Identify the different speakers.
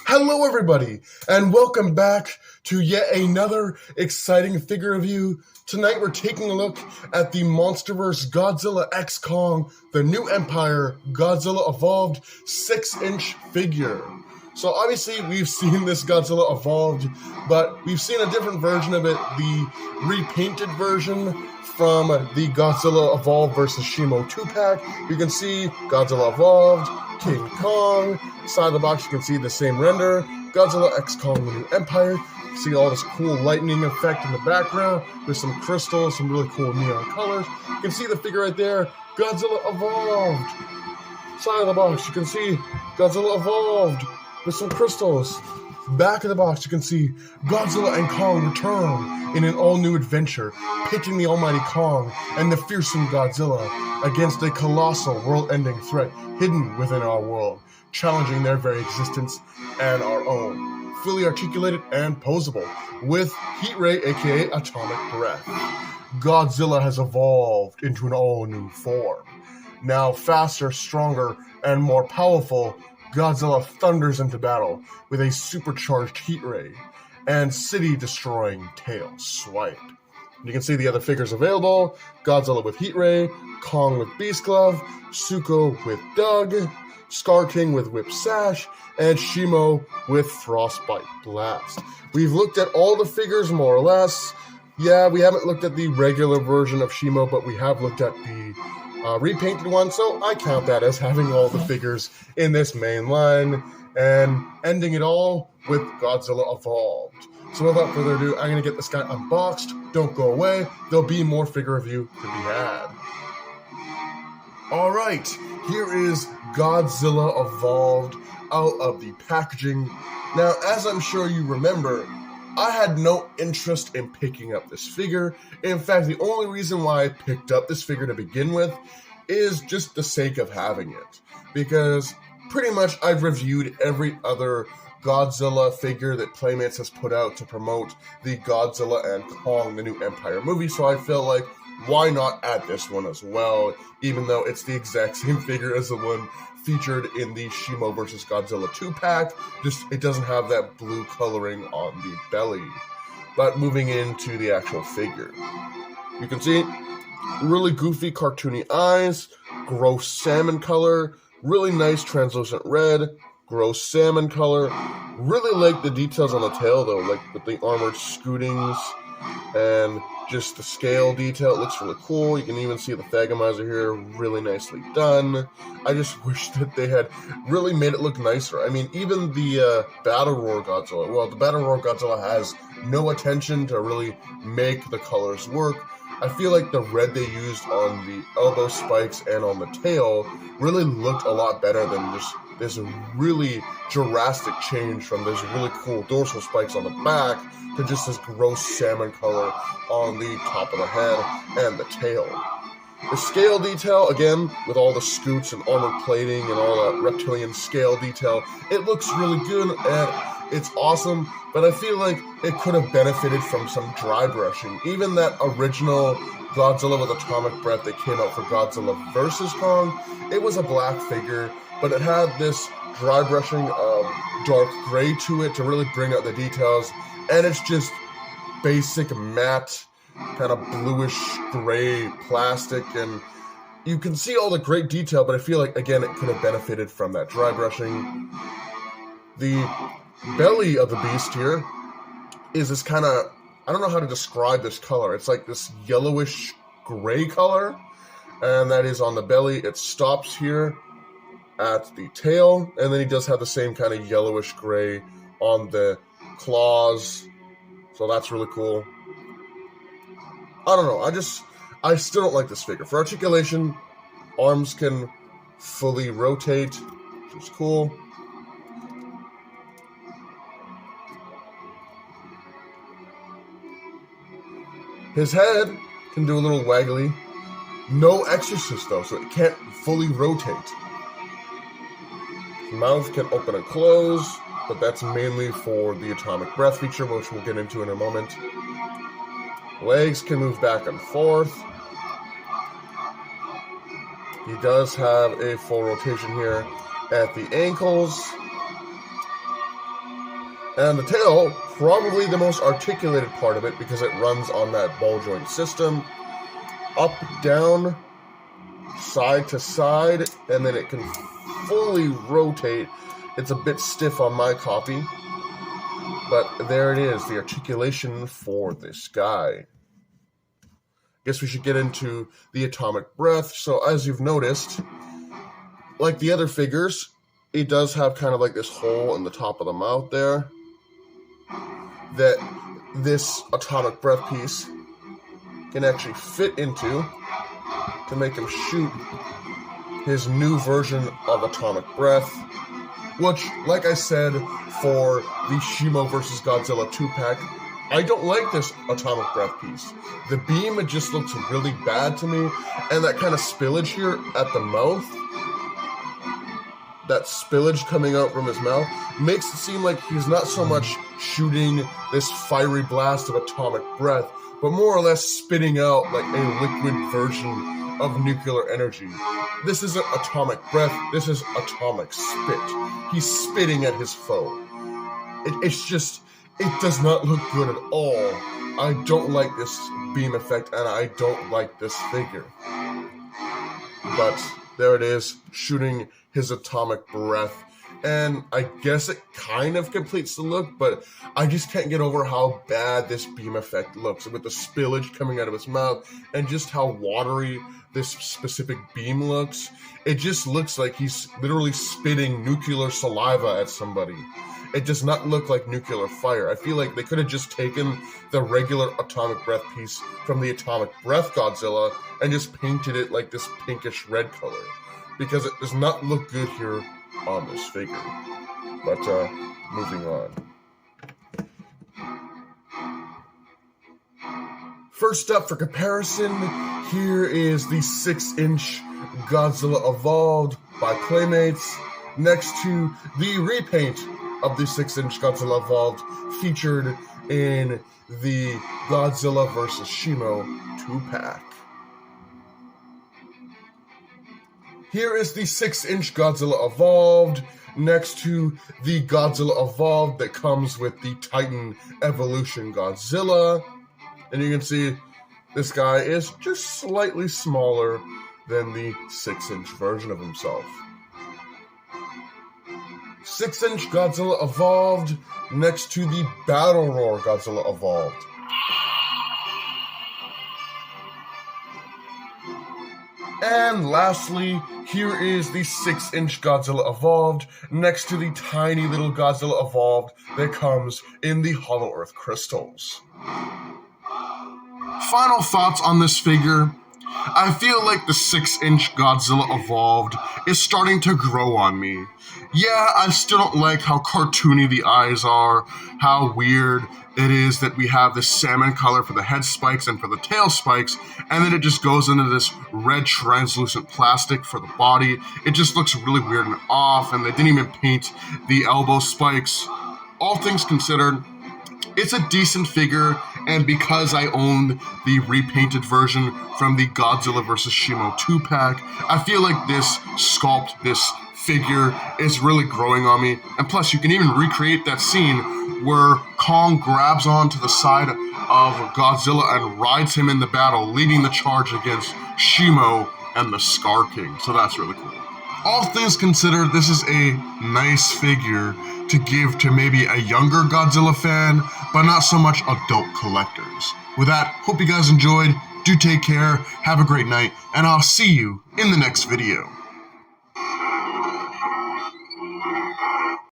Speaker 1: Hello everybody, and welcome back to yet another exciting figure review. Tonight we're taking a look at the MonsterVerse Godzilla x Kong, the New Empire Godzilla Evolved 6-inch figure. So obviously we've seen this Godzilla Evolved, but we've seen a different version of it, the repainted version from the Godzilla Evolved vs. Shimo 2-pack. You can see Godzilla Evolved, King Kong. Side of the box you can see the same render, Godzilla x Kong, the New Empire. You see all this cool lightning effect in the background with some crystals, some really cool neon colors. You can see the figure right there, Godzilla Evolved. Side of the box you can see Godzilla Evolved with some crystals. Back of the box you can see Godzilla and Kong return in an all-new adventure, pitting the almighty Kong and the fearsome Godzilla against a colossal world-ending threat hidden within our world, challenging their very existence and our own. Fully articulated and posable, with heat ray aka atomic breath. Godzilla has evolved into an all-new form. Now faster, stronger, and more powerful, Godzilla thunders into battle with a supercharged heat ray and city-destroying tail swipe. You can see the other figures available: Godzilla with heat ray, Kong with beast glove, Suko with Doug, Scar King with whip sash, and Shimo with frostbite blast. We've looked at all the figures more or less. Yeah, we haven't looked at the regular version of Shimo, but we have looked at the repainted one, so I count that as having all the figures in this main line, and ending it all with Godzilla Evolved. So without further ado, I'm going to get this guy unboxed. Don't go away, there'll be more figure review to be had. Alright, here is Godzilla Evolved out of the packaging. Now, as I'm sure you remember, I had no interest in picking up this figure. In fact, the only reason why I picked up this figure to begin with is just the sake of having it. Because pretty much I've reviewed every other Godzilla figure that Playmates has put out to promote the Godzilla and Kong, the New Empire movie, so I feel like, why not add this one as well, even though it's the exact same figure as the one featured in the Shimo vs. Godzilla 2-pack, just it doesn't have that blue coloring on the belly. But moving into the actual figure, you can see really goofy cartoony eyes, gross salmon color, really nice translucent red, gross salmon color. Really like the details on the tail though, like with the armored scootings and just the scale detail. It looks really cool. You can even see the Thagomizer here, really nicely done. I just wish that they had really made it look nicer. I mean, even the Battle Roar Godzilla, well, the Battle Roar Godzilla has no attention to really make the colors work. I feel like the red they used on the elbow spikes and on the tail really looked a lot better than just this really drastic change from those really cool dorsal spikes on the back to just this gross salmon color on the top of the head and the tail. The scale detail, again, with all the scoots and armored plating and all that reptilian scale detail, it looks really good and it's awesome, but I feel like it could have benefited from some dry brushing. Even that original Godzilla with atomic breath that came out for Godzilla vs. Kong, it was a black figure, but it had this dry brushing of dark gray to it to really bring out the details, and it's just basic matte, kind of bluish gray plastic, and you can see all the great detail, but I feel like, again, it could have benefited from that dry brushing. The belly of the beast here is this kind of, I don't know how to describe this color. It's like this yellowish gray color, and that is on the belly. It stops here at the tail, and then he does have the same kind of yellowish gray on the claws, so that's really cool. I don't know, I still don't like this figure. For articulation, arms can fully rotate, which is cool. His head can do a little waggly. No exorcist though, so it can't fully rotate. Mouth can open and close, but that's mainly for the atomic breath feature, which we'll get into in a moment. Legs can move back and forth. He does have a full rotation here at the ankles. And the tail, probably the most articulated part of it because it runs on that ball joint system. Up, down, side to side, and then it can fully rotate. It's a bit stiff on my copy, but there it is, the articulation for this guy. Guess we should get into the atomic breath. So as you've noticed, like the other figures, it does have kind of like this hole in the top of the mouth there that this atomic breath piece can actually fit into to make him shoot his new version of atomic breath, which, like I said, for the Shimo vs. Godzilla 2-pack, I don't like this atomic breath piece. The beam, it just looks really bad to me, and that kind of spillage here at the mouth, that spillage coming out from his mouth, makes it seem like he's not so much shooting this fiery blast of atomic breath, but more or less spitting out like a liquid version of nuclear energy. This isn't atomic breath, this is atomic spit. He's spitting at his foe. It does not look good at all. I don't like this beam effect, and I don't like this figure. But there it is, shooting his atomic breath. And I guess it kind of completes the look, but I just can't get over how bad this beam effect looks, with the spillage coming out of his mouth, and just how watery this specific beam looks. It just looks like he's literally spitting nuclear saliva at somebody. It does not look like nuclear fire. I feel like they could have just taken the regular atomic breath piece from the atomic breath Godzilla and just painted it like this pinkish red color, because it does not look good here on this figure. But moving on. First up for comparison, here is the 6-inch Godzilla Evolved by Playmates, next to the repaint of the 6-inch Godzilla Evolved featured in the Godzilla vs. Shimo 2-pack. Here is the 6-inch Godzilla Evolved next to the Godzilla Evolved that comes with the Titan Evolution Godzilla. And you can see this guy is just slightly smaller than the 6-inch version of himself. 6-inch Godzilla Evolved next to the Battle Roar Godzilla Evolved. And lastly, here is the 6-inch Godzilla Evolved next to the tiny little Godzilla Evolved that comes in the Hollow Earth crystals. Final thoughts on this figure. I feel like the 6-inch Godzilla Evolved is starting to grow on me. Yeah, I still don't like how cartoony the eyes are, how weird it is that we have this salmon color for the head spikes and for the tail spikes, and then it just goes into this red translucent plastic for the body. It just looks really weird and off, and they didn't even paint the elbow spikes. All things considered, it's a decent figure, and because I own the repainted version from the Godzilla vs. Shimo 2-pack, I feel like this sculpt, this figure is really growing on me. And plus, you can even recreate that scene where Kong grabs onto the side of Godzilla and rides him in the battle, leading the charge against Shimo and the Scar King. So that's really cool. All things considered, this is a nice figure to give to maybe a younger Godzilla fan, but not so much adult collectors. With that, hope you guys enjoyed. Do take care, have a great night, and I'll see you in the next video.